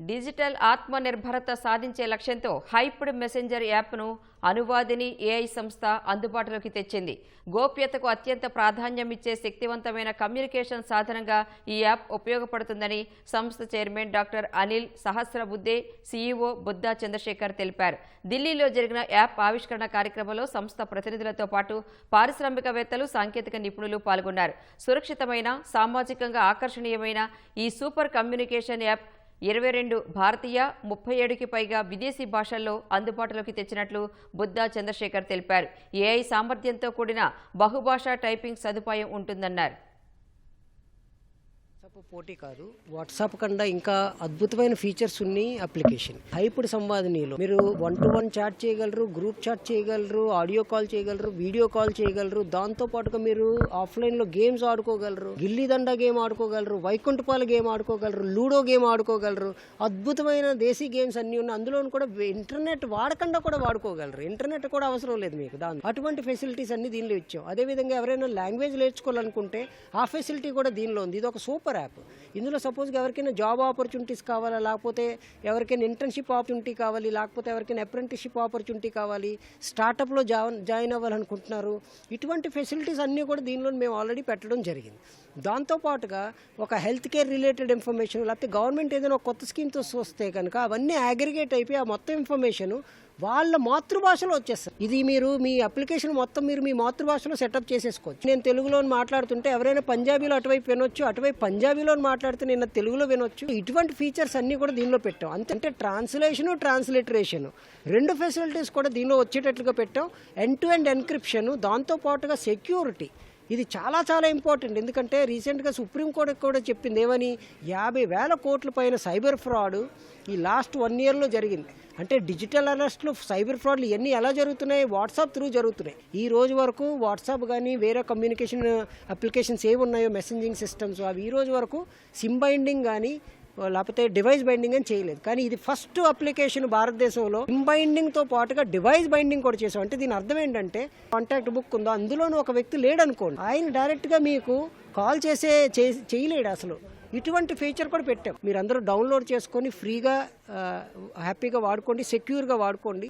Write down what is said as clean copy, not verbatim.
Digital ఆత్మనిర్భరత సాధించే లక్ష్యంతో hyped messenger యాప్ను అనువాదిని ఏఐ సంస్థ అందుబాటులోకి తెచ్చింది. గోప్యతకు అత్యంత ప్రాధాన్యమిచ్చే శక్తివంతమైన కమ్యూనికేషన్ సాధనంగా ఈ యాప్ ఉపయోగపడుతుందని సంస్థ chairman doctor Anil Sahasrabuddhe, CEO Buddha Chandrasekhar తెలిపారు. ఢిల్లీలో జరిగిన యాప్ ఆవిష్కరణ కార్యక్రమంలో సంస్థ ప్రతినిధులతో పాటు పారిశ్రామికవేత్తలు, సాంకేతిక నిపుణులు పాల్గొన్నారు. సురక్షితమైన, సామాజికంగా ఆకర్షణీయమైన ఈ సూపర్ కమ్యూనికేషన్ యాప్ 22 భారతీయ, 37కి పైగా విదేశీ భాషల్లో అందుబాటులోకి తెచ్చినట్లు బుద్ధా చంద్రశేఖర్ తెలిపారు. ఏఐ సామర్థ్యంతో కూడిన బహుభాషా టైపింగ్ సదుపాయం ఉంటుందన్నారు. పోటీ కాదు, వాట్సాప్ కన్నా ఇంకా అద్భుతమైన ఫీచర్స్ ఉన్నాయి అప్లికేషన్. హైప్డ్ సంవాదినిలో మీరు 1-to-1 చాట్ చేయగలరు, గ్రూప్ చాట్ చేయగలరు, ఆడియో కాల్ చేయగలరు, వీడియో కాల్ చేయగలరు. దాంతో పాటుగా మీరు ఆఫ్లైన్లో గేమ్స్ ఆడుకోగలరు, గిల్లీ దండ గేమ్ ఆడుకోగలరు, వైకుంఠపాల గేమ్ ఆడుకోగలరు, లూడో గేమ్ ఆడుకోగలరు. అద్భుతమైన దేశీ గేమ్స్ అన్నీ ఉన్నాయి. అందులో కూడా ఇంటర్నెట్ వాడకుండా కూడా వాడుకోగలరు. ఇంటర్నెట్ కూడా అవసరం లేదు మీకు. దాని అటువంటి ఫెసిలిటీస్ అన్ని దీనిలో ఇచ్చాం. అదేవిధంగా ఎవరైనా లాంగ్వేజ్ నేర్చుకోవాలనుకుంటే ఆ ఫెసిలిటీ కూడా దీనిలో ఉంది. ఇది ఒక సూపర్ యాప్. ఇందులో సపోజ్గా ఎవరికైనా జాబ్ ఆపర్చునిటీస్ కావాలా, లేకపోతే ఎవరికైనా ఇంటర్న్షిప్ ఆపర్చునిటీ కావాలి, లేకపోతే ఎవరికైనా అప్రెంటిస్షిప్ ఆపర్చునిటీ కావాలి, స్టార్టప్లో జాయిన్ అవ్వాలనుకుంటున్నారు, ఇటువంటి ఫెసిలిటీస్ అన్నీ కూడా దీనిలో మేము ఆల్రెడీ పెట్టడం జరిగింది. దాంతోపాటుగా ఒక హెల్త్ కేర్ రిలేటెడ్ ఇన్ఫర్మేషన్, లేకపోతే గవర్నమెంట్ ఏదైనా ఒక కొత్త స్కీమ్తో వస్తే కనుక అవన్నీ అగ్రిగేట్ అయిపోయి ఆ మొత్తం ఇన్ఫర్మేషన్ వాళ్ళ మాతృభాషలో వచ్చేస్తారు. ఇది మీరు మీ అప్లికేషన్ మొత్తం మీరు మీ మాతృభాషలో సెటప్ చేసేసుకోవచ్చు. నేను తెలుగులో మాట్లాడుతుంటే ఎవరైనా పంజాబీలో అటువైపు వినొచ్చు, అటువైపు పంజాబీలో మాట్లాడితే నేను తెలుగులో వినొచ్చు. ఇటువంటి ఫీచర్స్ అన్నీ కూడా దీనిలో పెట్టాం. అంటే ట్రాన్స్లేషను, ట్రాన్స్లిటరేషన్ రెండు ఫెసిలిటీస్ కూడా దీనిలో వచ్చేటట్లుగా పెట్టాం. ఎండ్ టు ఎండ్ ఎన్క్రిప్షన్, దాంతోపాటుగా సెక్యూరిటీ. ఇది చాలా చాలా ఇంపార్టెంట్. ఎందుకంటే రీసెంట్గా సుప్రీంకోర్టు కూడా చెప్పింది ఏమని, 50,000 కోట్ల పైన సైబర్ ఫ్రాడ్ ఈ లాస్ట్ 1 yearలో జరిగింది. అంటే డిజిటల్ అరెస్ట్లు, సైబర్ ఫ్రాడ్లు ఇవన్నీ ఎలా జరుగుతున్నాయి? వాట్సాప్ త్రూ జరుగుతున్నాయి. ఈ రోజు వరకు వాట్సాప్ కానీ వేరే కమ్యూనికేషన్ అప్లికేషన్స్ ఏవి ఉన్నాయో మెసెంజింగ్ సిస్టమ్స్, అవి ఈ రోజు వరకు సిమ్ బైండింగ్ కానీ లేకపోతే డివైస్ బైండింగ్ అని చేయలేదు. కానీ ఇది ఫస్ట్ అప్లికేషన్ భారతదేశంలో సిమ్ బైండింగ్తో పాటుగా డివైస్ బైండింగ్ కూడా చేసాం. అంటే దీని అర్థం ఏంటంటే, కాంటాక్ట్ బుక్ ఉందో అందులోనూ ఒక వ్యక్తి లేడనుకోండి, ఆయన డైరెక్ట్గా మీకు కాల్ చేయలేడు అసలు. ఇటువంటి ఫీచర్ కూడా పెట్టాం. మీరు అందరూ డౌన్లోడ్ చేసుకొని ఫ్రీగా హ్యాపీగా వాడుకోండి, సెక్యూర్గా వాడుకోండి.